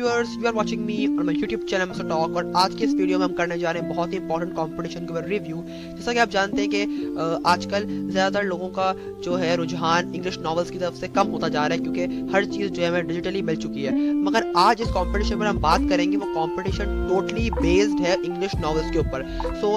Viewers, you are watching me on my YouTube channel mister talk. और आज के इस वीडियो में हम करने जा रहे हैं बहुत ही इंपॉर्टेंट कंपटीशन के ऊपर रिव्यू। जैसा कि आप जानते हैं कि आजकल ज़्यादातर लोगों का जो है रुझान इंग्लिश नॉवेल्स की तरफ से कम होता जा रहा है, क्योंकि हर चीज़ जो है हमें डिजिटली मिल चुकी है। मगर आज इस कंपटीशन पर हम बात करेंगे, वो कंपटीशन टोटली बेस्ड है इंग्लिश नॉवेल्स के ऊपर। So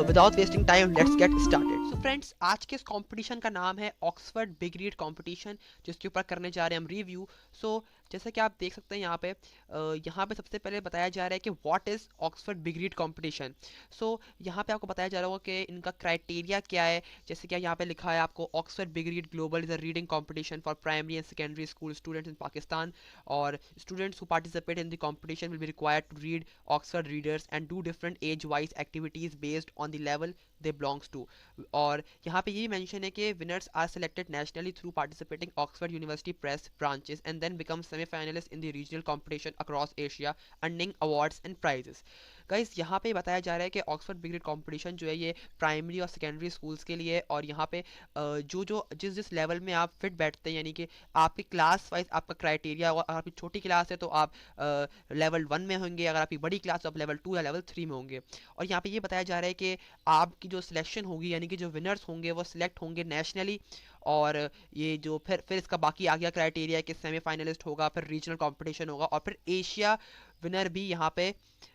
without wasting time let's get started. So friends, आज के इस कंपटीशन का नाम है ऑक्सफोर्ड बिग रीड कंपटीशन, जिसके ऊपर करने जा रहे हैं हम रिव्यू। सो जैसा कि आप देख सकते हैं यहाँ पे सबसे पहले बताया जा रहा है कि what is Oxford big read competition. So यहाँ पे आपको बताया जा रहा होगा कि इनका क्राइटेरिया क्या है। जैसे कि यहाँ पे लिखा है आपको, Oxford big read global is a reading competition for primary and secondary school students in Pakistan, और students who participate in the competition will be required to read Oxford readers and do different age wise activities based on the level they belongs to. और यहाँ पे ये mention है कि winners are selected nationally through participating Oxford University Press branches and then become semifinalist in the regional competition across Asia, earning awards and prizes. Guys, यहाँ पे बताया जा रहा है कि ऑक्सफोर्ड बिग रीड कंपटीशन जो है ये प्राइमरी और सेकेंडरी स्कूल्स के लिए, और यहाँ पे जो जो जिस जिस लेवल में आप फिट बैठते हैं, यानी कि आपकी क्लास वाइज आपका क्राइटेरिया होगा। अगर आपकी छोटी क्लास है तो आप लेवल 1 में होंगे, अगर आपकी बड़ी क्लास तो आप लेवल 2 या लेवल 3 में होंगे। और यहाँ पे ये बताया जा रहा है कि आपकी जो सिलेक्शन होगी, यानी कि जो विनर्स होंगे वो सिलेक्ट होंगे नेशनली। और ये जो फिर इसका बाकी आ गया क्राइटेरिया कि सेमीफाइनलिस्ट होगा, फिर रीजनल कंपटीशन होगा, और फिर एशिया विनर भी यहाँ पे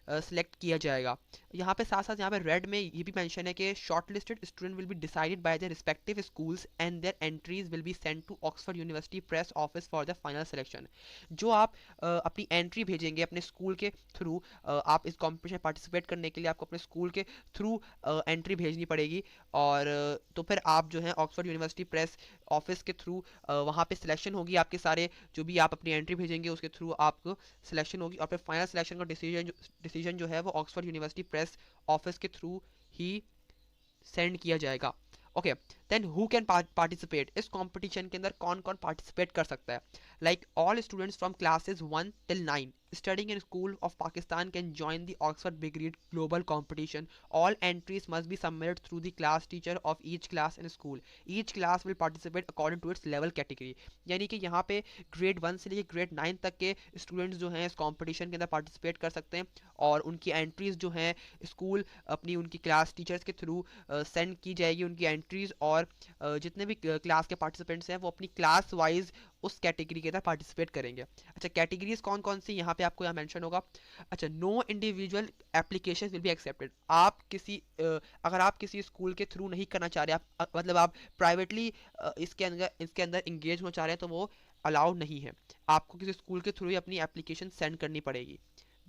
सिलेक्ट किया जाएगा। यहाँ पे साथ साथ यहाँ पे रेड में ये भी मेंशन है कि shortlisted student will be decided by their respective schools and their entries will be sent to Oxford University Press office for the final selection. जो आप अपनी एंट्री भेजेंगे अपने स्कूल के थ्रू, आप इस कॉम्पिटिशन पार्टिसिपेट करने के लिए आपको अपने स्कूल के थ्रू एंट्री भेजनी पड़ेगी। और तो फिर आप जो है ऑक्सफोर्ड यूनिवर्सिटी प्रेस ऑफिस के थ्रू वहाँ पे सिलेक्शन होगी। आपके सारे जो भी आप अपनी एंट्री भेजेंगे उसके थ्रू आपको सिलेक्शन होगी, और फिर फाइनल सिलेक्शन का डिसीजन जो है वो ऑक्सफोर्ड यूनिवर्सिटी प्रेस ऑफिस के थ्रू ही सेंड किया जाएगा। Okay, then who can participate. इस कंपटीशन के अंदर कौन कौन पार्टिसिपेट कर सकता है? Like all students from classes 1 till 9 studying in school of Pakistan can join the Oxford Big Read Global Competition. All entries must be submitted through the class teacher of each class in school. Each class will participate according to its level category. यानी कि यहाँ पे grade 1 से लेकर grade 9 तक के students जो हैं इस कंपटीशन के अंदर पार्टिसिपेट कर सकते हैं, और उनकी एंट्रीज जो हैं स्कूल अपनी उनकी क्लास टीचर्स के थ्रू सेंड की जाएगी उनकी एंट्रीज। और जितने भी क्लास के पार्टिसिपेंट्स हैं वो अपनी क्लास वाइज उस कैटेगरी के अंदर पार्टिसिपेट करेंगे। अच्छा, कैटेगरीज कौन कौन सी यहाँ पे आपको यहाँ मेंशन होगा। अच्छा, no individual application will be accepted. आप किसी अगर आप किसी स्कूल के थ्रू नहीं करना चाह रहे, आप मतलब आप प्राइवेटली इसके अंदर इंगेज होना चाह रहे हैं, तो वो अलाउड नहीं है। आपको किसी स्कूल के थ्रू ही अपनी एप्लीकेशन सेंड करनी पड़ेगी।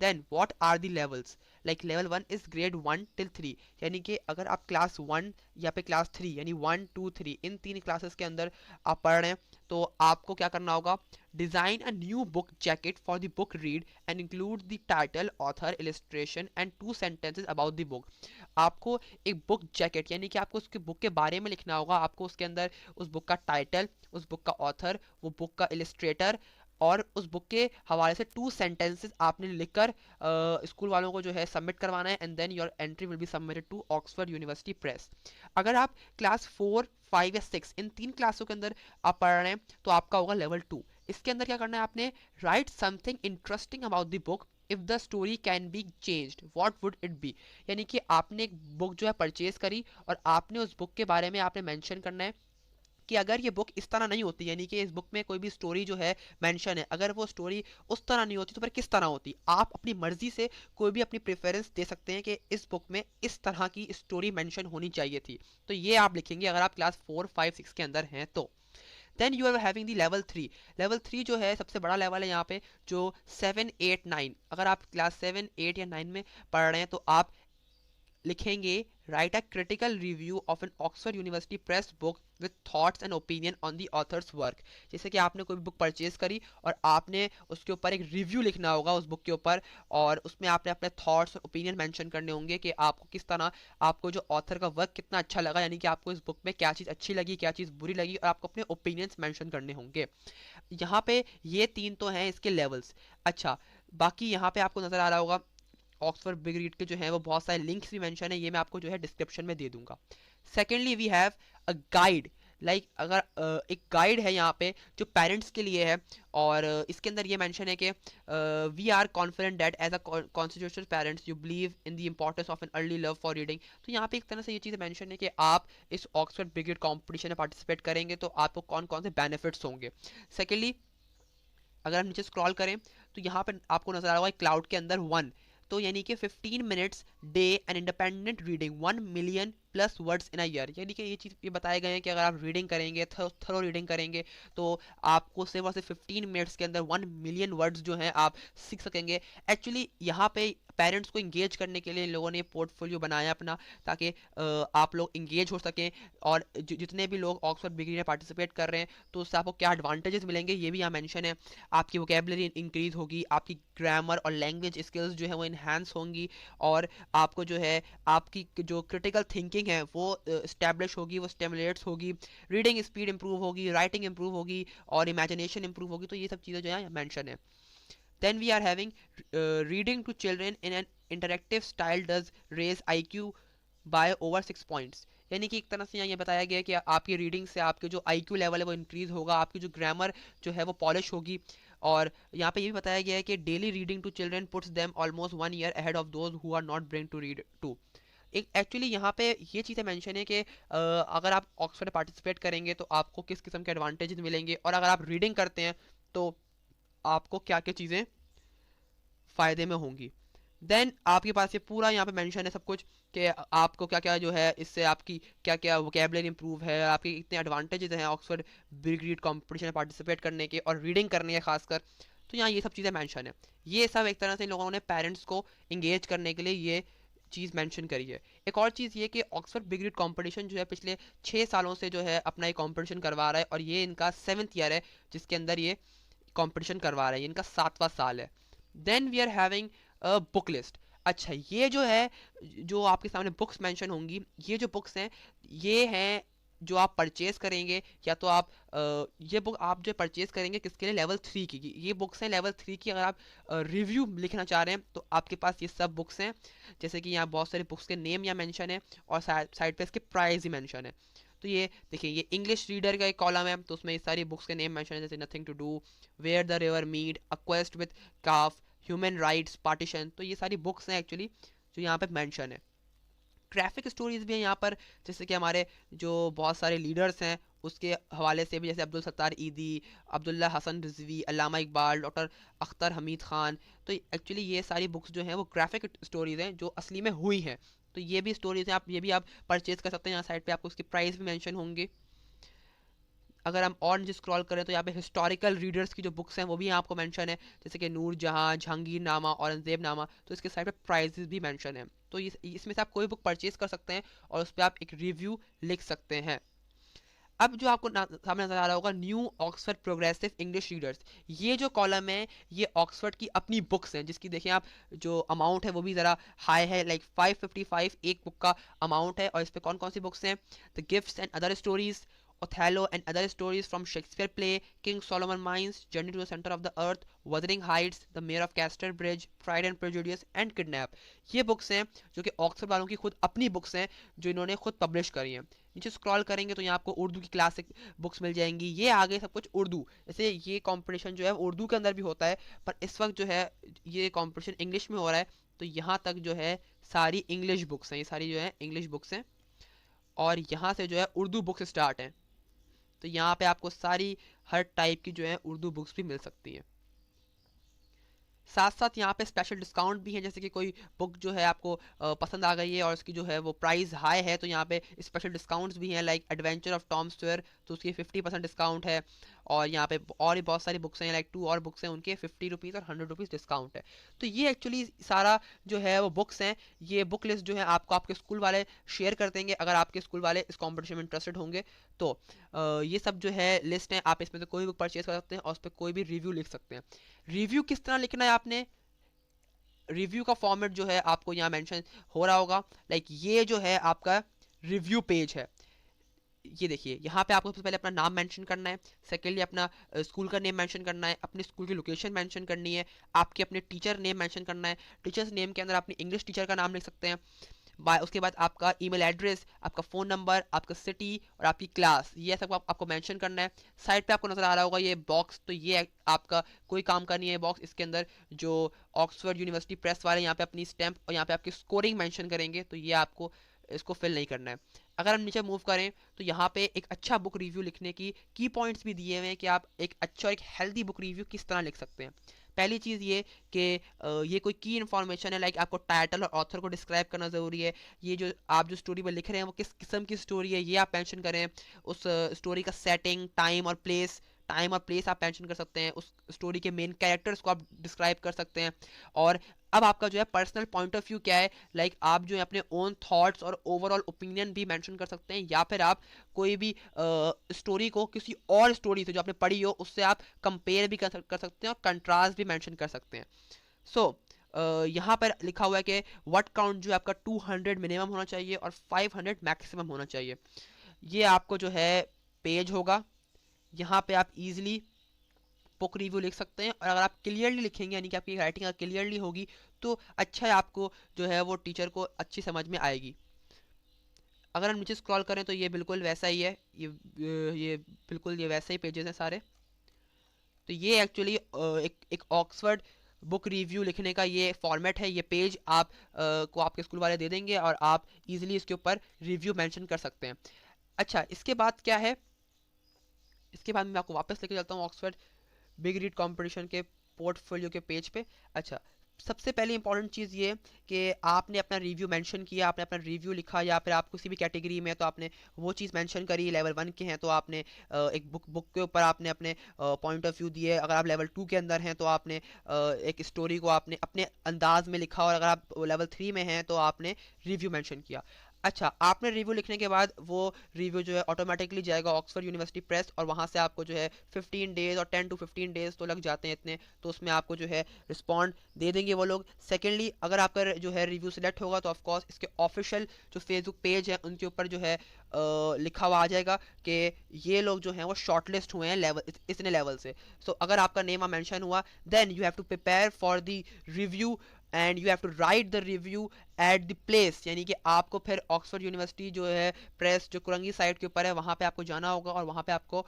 Then what are the levels. Like level 1 is grade 1 till 3, यानी कि अगर आप क्लास 1 या पे क्लास 3 यानी 1 2 3 इन तीन क्लासेस के अंदर आप पढ़ रहे हैं, तो आपको क्या करना होगा। Design a new book jacket for the book read and include the title, author, illustration and 2 sentences about the book. आपको एक बुक जैकेट, यानी कि आपको उसके बुक के बारे में लिखना होगा। आपको उसके अंदर उस बुक का टाइटल, उस बुक का ऑथर, वो बुक का इलस्ट्रेटर, और उस बुक के हवाले से 2 sentences आपने लिखकर स्कूल वालों को जो है सबमिट करवाना है, and then your entry will be submitted to Oxford University Press. अगर आप क्लास 4 5 या 6 इन तीन क्लासों के अंदर आप पढ़ रहे हैं, तो आपका होगा लेवल 2। इसके अंदर क्या करना है आपने, right something interesting about the book. If the story can be changed what would it be. यानी कि आपने एक बुक जो है परचेज करी, और आपने उस बुक के बारे में आपने मेंशन करना है कि अगर ये बुक इस तरह नहीं होती, यानी कि इस बुक में कोई भी स्टोरी जो है मेंशन है, अगर वो स्टोरी उस तरह नहीं होती तो फिर किस तरह होती। आप अपनी मर्जी से कोई भी अपनी प्रेफरेंस दे सकते हैं कि इस बुक में इस तरह की स्टोरी मेंशन होनी चाहिए थी, तो ये आप लिखेंगे अगर आप क्लास 4 5 6 के अंदर हैं तो। Then you are having the level 3। Level 3 जो है सबसे बड़ा लेवल है यहाँ पे, जो 7 8 9। अगर आप क्लास 7 8 या 9 में पढ़ रहे हैं, तो आप लिखेंगे write a critical review of an Oxford University Press book with thoughts and opinion on the author's work. जैसे कि आपने कोई बुक परचेज करी और आपने उसके ऊपर एक रिव्यू लिखना होगा उस बुक के ऊपर, और उसमें आपने अपने थॉट्स और ओपिनियन मेंशन करने होंगे कि आपको किस तरह, आपको जो ऑथर का वर्क कितना अच्छा लगा, यानी कि आपको इस बुक में क्या चीज़ अच्छी लगी, क्या चीज़ बुरी लगी, और आपको अपने ओपिनियंस मेंशन करने होंगे। यहाँ पे ये 3 तो हैं इसके लेवल्स। अच्छा, बाकी यहाँ पे आपको नज़र आ रहा होगा ऑक्सफोर्ड बिग रीड के जो है वो बहुत सारे लिंक्स भी मेंशन है, ये मैं आपको जो है डिस्क्रिप्शन में दे दूंगा। Secondly we have a guide. अगर एक गाइड है यहाँ पे जो पेरेंट्स के लिए है, और इसके अंदर ये मेंशन है कि we are confident that as a constitutional parents you believe in the importance of an early love for reading. तो यहाँ पे एक तरह से ये चीज़ मेंशन है कि आप इस ऑक्सफोर्ड बिग रीड कॉम्पिटिशन में पार्टिसिपेट करेंगे तो आपको कौन कौन से बेनिफिट्स होंगे। सेकेंडली, अगर हम नीचे स्क्रॉल करें तो यहाँ पे आपको नजर आ रहा होगा क्लाउड के अंदर 1, तो यानी कि 15 minutes day and independent reading 1 million plus words in a year. यानी कि ये चीज़ ये बताए गए हैं कि अगर आप रीडिंग करेंगे, थरो रीडिंग करेंगे, तो आपको सिर्फ और सिर्फ 15 मिनट्स के अंदर 1 मिलियन वर्ड्स जो हैं आप सीख सकेंगे। एक्चुअली यहाँ पे पेरेंट्स को इंगेज करने के लिए इन लोगों ने पोर्टफोलियो बनाया अपना, ताकि आप लोग इंगेज हो सकें, और जितने भी लोग ऑक्सफोर्ड बिग रीड में पार्टिसिपेट कर रहे हैं तो उससे आपको क्या एडवांटेजेस मिलेंगे ये भी यहाँ मेंशन है। आपकी वोकेबलरी इंक्रीज होगी, आपकी ग्रामर और लैंग्वेज स्किल्स जो है वो इन्हांस होंगी, और आपको जो है आपकी जो क्रिटिकल थिंकिंग है वो इस्टेब्लिश होगी, वो स्टिमुलेट्स होगी, रीडिंग स्पीड इंप्रूव होगी, राइटिंग इंप्रूव होगी, और इमेजिनेशन इंप्रूव होगी। तो ये सब चीज़ें जो है मेंशन है। Then we are having reading to children in an interactive style does raise IQ by over 6 points। यानी कि एक तरह से यहाँ ये बताया गया है कि आपकी रीडिंग से आपके जो IQ लेवल है वो इंक्रीज होगा, आपकी जो ग्रामर जो है वो पॉलिश होगी, और यहाँ पे ये भी बताया गया है कि daily reading to children puts them almost 1 year ahead of those who are not brain to read to. एक एक्चुअली यहाँ पे ये चीज़ें मेंशन है कि अगर आप ऑक्सफोर्ड में पार्टिसिपेट करेंगे तो आपको किस किस्म के एडवांटेजेस मिलेंगे, और अगर आप रीडिंग करते हैं तो आपको क्या क्या चीज़ें फ़ायदे में होंगी। देन आपके पास ये पूरा यहाँ पे मेंशन है सब कुछ कि आपको क्या क्या जो है इससे आपकी क्या क्या वोकेबलरी इंप्रूव है, आपके कितने एडवांटेजेस हैं ऑक्सफोर्ड बिग रीड कॉम्पिटिशन में पार्टिसिपेट करने के और रीडिंग करने के खासकर। तो यहाँ ये सब चीज़ें मेंशन है। ये सब एक तरह से इन लोगों ने पेरेंट्स को इंगेज करने के लिए ये चीज़ मेंशन करी है। एक और चीज़ ये कि ऑक्सफोर्ड बिग रीड कॉम्पिटिशन जो है पिछले 6 सालों से जो है अपना ये कॉम्पिटिशन करवा रहा है, और ये इनका 7th ईयर है जिसके अंदर ये कॉम्पिटिशन करवा रहा है, ये इनका 7वां साल है। Then we are having a book list. अच्छा, ये जो है जो आपके सामने बुक्स मेंशन होंगी, ये जो बुक्स हैं ये हैं जो आप परचेज करेंगे, या तो आप ये बुक आप जो परचेज करेंगे किसके लिए, लेवल 3 की। ये बुक्स हैं लेवल 3 की। अगर आप रिव्यू लिखना चाह रहे हैं तो आपके पास ये सब बुक्स हैं, जैसे कि यहाँ बहुत सारे बुक्स के नेम यहाँ मेंशन है, और साइड पे इसके प्राइस ही मेंशन है। तो ये देखिए, ये इंग्लिश रीडर का एक कॉलम है, तो उसमें ये सारी बुक्स के नेम मेंशन है, जैसे nothing to do, where the river meet, a quest with Kaf, human rights, partition. तो ये सारी बुक्स हैं एक्चुअली जो यहाँ पे मेंशन है। ट्रैफिक स्टोरीज भी हैं यहाँ पर, जैसे कि हमारे जो बहुत सारे लीडर्स हैं उसके हवाले से भी, जैसे अब्दुल सत्तार ईदी, अब्दुल्ला हसन रिजवी, अल्लामा इकबाल, डॉक्टर अख्तर हमीद खान। तो एक्चुअली ये सारी बुक्स जो हैं वो ग्राफिक स्टोरीज हैं जो असली में हुई हैं। तो ये भी स्टोरीज हैं, आप ये भी आप परचेज कर सकते हैं। यहाँ साइड पे आपको उसकी प्राइस भी मेंशन होंगे। अगर हम और नीचे स्क्रॉल करें तो यहाँ पे हिस्टोरिकल रीडर्स की जो बुक्स हैं वो भी आपको मेंशन है, जैसे कि नूर जहाँ, जहांगीर नामा, औरंगजेब नामा। तो इसके साइड पे प्राइजेस भी मेंशन है। तो इसमें से आप कोई बुक परचेज कर सकते हैं और उस पर आप एक रिव्यू लिख सकते हैं। अब जो आपको सामने नजर आ रहा होगा, new Oxford progressive English readers, ये जो कॉलम है ये ऑक्सफोर्ड की अपनी बुक्स हैं, जिसकी देखें आप जो अमाउंट है वो भी ज़रा हाई है, लाइक 555 एक बुक का अमाउंट है। और इस पर कौन कौन सी बुक्स हैं, the gifts and other stories, Othello and other stories from Shakespeare play, King Solomon Mines, Journey to the Center of the Earth, Wuthering Heights, The Mayor of Castor Bridge, Pride and Prejudice and Kidnap। ये books हैं जो कि Oxford वालों की खुद अपनी books हैं जो इन्होंने खुद पब्लिश करी हैं। नीचे स्क्रॉल करेंगे तो यहाँ आपको उर्दू की क्लासिक बुक्स मिल जाएंगी। ये आगे सब कुछ उर्दू, जैसे ये कंपटीशन जो है उर्दू के अंदर भी होता है, पर इस वक्त जो है ये कंपटीशन इंग्लिश में हो रहा है, तो यहाँ तक जो है सारी इंग्लिश बुक्स हैं, ये सारी जो है इंग्लिश बुक्स हैं, और यहाँ से जो है उर्दू बुक्स स्टार्ट हैं। तो यहाँ पे आपको सारी हर टाइप की जो है उर्दू बुक्स भी मिल सकती हैं। साथ साथ यहाँ पे स्पेशल डिस्काउंट भी है, जैसे कि कोई बुक जो है आपको पसंद आ गई है और उसकी जो है वो प्राइस हाई है, तो यहाँ पे स्पेशल डिस्काउंट्स भी हैं, like adventure of Tom Sawyer, तो उसकी 50% डिस्काउंट है। और यहाँ पे और भी बहुत सारी बुक्स हैं, लाइक 2 और बुक्स हैं, उनके 50 रुपीज़ और 100 रुपीज़ डिस्काउंट है। तो ये एक्चुअली सारा जो है वो बुक्स हैं। ये बुक लिस्ट जो है आपको आपके स्कूल वाले शेयर कर देंगे, अगर आपके स्कूल वाले इस कॉम्पिटिशन में इंटरेस्टेड होंगे तो। ये सब जो है लिस्ट है, आप इसमें से कोई बुक परचेज कर सकते हैं और उस पर कोई भी रिव्यू लिख सकते हैं। रिव्यू किस तरह लिखना है आपने, रिव्यू का फॉर्मेट जो है आपको यहाँ मेंशन हो रहा होगा, लाइक ये जो है आपका रिव्यू पेज है। ये देखिए, यहाँ पे आपको सबसे पहले अपना नाम मेंशन करना है, सेकेंडली अपना स्कूल का नेम मेंशन करना है, अपने स्कूल की लोकेशन मेंशन करनी है, आपके अपने टीचर नेम मेंशन करना है। टीचर्स नेम के अंदर अपनी इंग्लिश टीचर का नाम लिख सकते हैं। उसके बाद आपका ईमेल एड्रेस, आपका फ़ोन नंबर, आपका सिटी और आपकी क्लास, ये सब आपको मेंशन करना है। साइड पे आपको नज़र आ रहा होगा ये बॉक्स, तो ये आपका कोई काम का नहीं है बॉक्स। इसके अंदर जो ऑक्सफोर्ड यूनिवर्सिटी प्रेस वाले यहाँ पे अपनी स्टैंप और यहाँ पे आपकी स्कोरिंग मेंशन करेंगे, तो ये आपको इसको फिल नहीं करना है। अगर हम नीचे मूव करें तो यहाँ पे एक अच्छा बुक रिव्यू लिखने की पॉइंट्स भी दिए हुए हैं कि आप एक अच्छा और एक हेल्दी बुक रिव्यू किस तरह लिख सकते हैं। पहली चीज़ ये कि ये कोई की इन्फॉर्मेशन है, लाइक आपको टाइटल और ऑथर को डिस्क्राइब करना ज़रूरी है। ये जो आप जो स्टोरी में लिख रहे हैं वो किस किस्म की स्टोरी है ये आप मेंशन करें। उस स्टोरी का सेटिंग, टाइम और प्लेस आप मेंशन कर सकते हैं। उस स्टोरी के मेन कैरेक्टर्स को आप डिस्क्राइब कर सकते हैं। और अब आपका जो है पर्सनल पॉइंट ऑफ व्यू क्या है, लाइक आप जो है अपने ओन थॉट्स और ओवरऑल ओपिनियन भी मेंशन कर सकते हैं, या फिर आप कोई भी स्टोरी को किसी और स्टोरी से जो आपने पढ़ी हो उससे आप कंपेयर भी कर सकते हैं और कंट्रास्ट भी मेंशन कर सकते हैं। सो यहाँ पर लिखा हुआ है कि वर्ड काउंट जो है आपका 200 मिनिमम होना चाहिए और 500 मैक्सिमम होना चाहिए। ये आपको जो है पेज होगा, यहाँ पे आप इजीली बुक रिव्यू लिख सकते हैं। और अगर आप क्लियरली लिखेंगे, यानी कि आपकी राइटिंग अगर क्लियरली होगी, तो अच्छा है, आपको जो है वो टीचर को अच्छी समझ में आएगी। अगर हम नीचे स्क्रॉल करें तो ये बिल्कुल वैसा ही है, ये बिल्कुल ये वैसे ही पेजेस हैं सारे। तो ये एक्चुअली एक ऑक्सफोर्ड बुक रिव्यू लिखने का ये फॉर्मेट है। ये पेज आप को आपके स्कूल वाले दे देंगे और आप इजीली इसके ऊपर रिव्यू मेंशन कर सकते हैं। अच्छा, इसके बाद क्या है, इसके बाद मैं आपको वापस लेके चलता हूँ ऑक्सफोर्ड बिग रीड कंपटीशन के पोर्टफोलियो के पेज पे। अच्छा, सबसे पहले इंपॉर्टेंट चीज़ ये कि आपने अपना रिव्यू मेंशन किया, आपने अपना रिव्यू लिखा, या फिर आप किसी भी कैटेगरी में तो आपने वो चीज़ मेंशन करी। लेवल 1 के हैं तो आपने एक बुक के ऊपर आपने अपने पॉइंट ऑफ व्यू दिए। अगर आप लेवल 2 के अंदर हैं तो आपने एक स्टोरी को आपने अपने अंदाज में लिखा, और अगर आप लेवल 3 में हैं तो आपने रिव्यू मेंशन किया। अच्छा, आपने रिव्यू लिखने के बाद वो रिव्यू जो है ऑटोमेटिकली जाएगा ऑक्सफोर्ड यूनिवर्सिटी प्रेस, और वहाँ से आपको जो है 15 डेज़ और 10 to 15 डेज़ तो लग जाते हैं इतने, तो उसमें आपको जो है रिस्पॉन्ड दे देंगे वो लोग। सेकेंडली, अगर आपका जो है रिव्यू सिलेक्ट होगा तो ऑफकोर्स इसके ऑफिशियल जो फेसबुक पेज है उनके ऊपर जो है लिखा हुआ आ जाएगा कि ये लोग जो हैं वो शॉर्टलिस्ट हुए हैं लेवल इतने लेवल से। सो अगर आपका नेम मेंशन हुआ, then you have to prepare for the review and you have to write the review at the place, यानी कि आपको फिर ऑक्सफोर्ड यूनिवर्सिटी जो है प्रेस जो कुरंगी साइट के ऊपर है वहाँ पे आपको जाना होगा और वहाँ पे आपको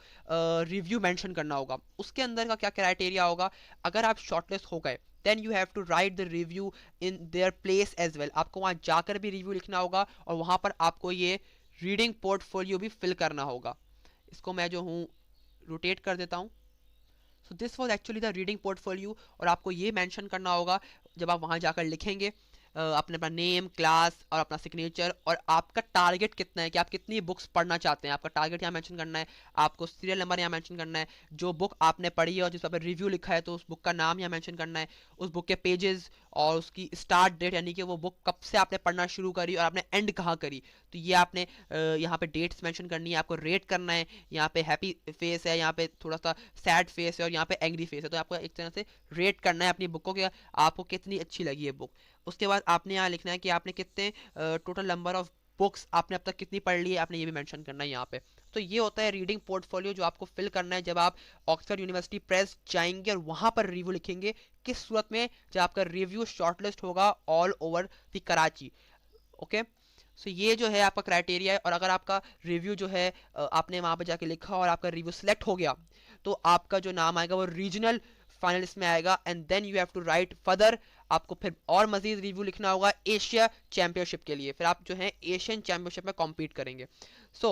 रिव्यू मेंशन करना होगा। उसके अंदर का क्या क्राइटेरिया होगा, अगर आप शॉर्टलिस्ट हो गए then you have to write the review in their place as well. आपको वहाँ जाकर भी रिव्यू लिखना होगा और वहाँ पर आपको ये रीडिंग पोर्टफोलियो भी फिल करना होगा। इसको मैं जो हूँ रोटेट कर देता हूँ। So this was actually the reading portfolio, और आपको ये मेंशन करना होगा जब आप वहाँ जाकर लिखेंगे अपने अपना नेम, क्लास और अपना सिग्नेचर, और आपका टारगेट कितना है कि आप कितनी बुक्स पढ़ना चाहते हैं। आपका टारगेट यहाँ मेंशन करना है, आपको सीरियल नंबर यहाँ मेंशन करना है, जो बुक आपने पढ़ी है और जिस पर रिव्यू लिखा है तो उस बुक का नाम यहाँ मेंशन करना है, उस बुक के पेजेस और उसकी स्टार्ट डेट, यानी कि वो बुक कब से आपने पढ़ना शुरू करी और आपने एंड कहाँ करी। तो ये आपने यहाँ पे डेट्स मेंशन करनी है, आपको रेट करना है। यहाँ पे हैप्पी फेस है, यहाँ पे थोड़ा सा सैड फेस है और यहाँ पे एंग्री फेस है, तो आपको एक तरह से रेट करना है अपनी बुकों के, आपको कितनी अच्छी लगी है बुक। उसके बाद आपने यहाँ लिखना है कि आपने कितने टोटल नंबर ऑफ बुक्स आपने अब तक कितनी पढ़ ली है, आपने ये भी मेंशन करना है यहाँ पे। तो ये होता है रीडिंग पोर्टफोलियो जो आपको फिल करना है जब आप ऑक्सफोर्ड यूनिवर्सिटी प्रेस जाएंगे और वहाँ पर रिव्यू लिखेंगे। किस सूरत में, जब आपका रिव्यू शॉर्टलिस्ट होगा all over the Karachi. Okay, so ये जो है आपका क्राइटेरिया है। और अगर आपका रिव्यू जो है आपने वहाँ पर जाके लिखा और आपका रिव्यू सिलेक्ट हो गया, तो आपका जो नाम आएगा वो रीजनल फाइनलिस्ट में आएगा, and then you have to write further. आपको फिर और मजीद रिव्यू लिखना होगा एशिया चैंपियनशिप के लिए, फिर आप जो है एशियन चैंपियनशिप में कॉम्पीट करेंगे। सो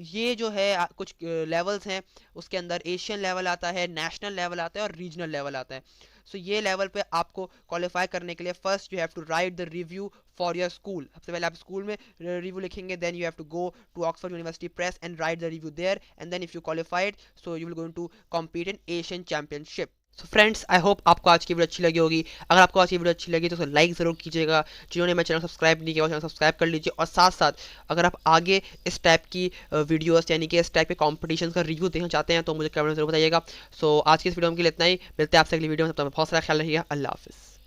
ये जो है कुछ लेवल्स हैं, उसके अंदर एशियन लेवल आता है, नेशनल लेवल आता है और रीजनल लेवल आता है। सो ये लेवल पे आपको क्वालिफाई करने के लिए first you have to write the review for your school. सबसे पहले आप स्कूल में रिव्यू लिखेंगे, then you have to go to Oxford University Press and write the review there, and then if you qualified so you will going to compete in Asian championship. So friends, I hope आपको आज की video अच्छी लगी होगी। अगर आपको आज की वीडियो अच्छी लगी तो लाइक ज़रूर कीजिएगा। जिन्होंने मेरा चैनल सब्सक्राइब नहीं किया वो चैनल सब्सक्राइब कर लीजिए, और साथ साथ अगर आप आगे इस टाइप की वीडियोस यानी कि इस टाइप के कॉम्पिटिशन का रिव्यू देखना चाहते हैं तो मुझे कमेंट में जरूर बताइएगा। सो आज की इस वीडियो के लिए इतना ही, मिलते हैं आपसे अगली वीडियो में, तब तक बहुत सारा ख्याल रखिएगा। अल्लाह हाफिज़।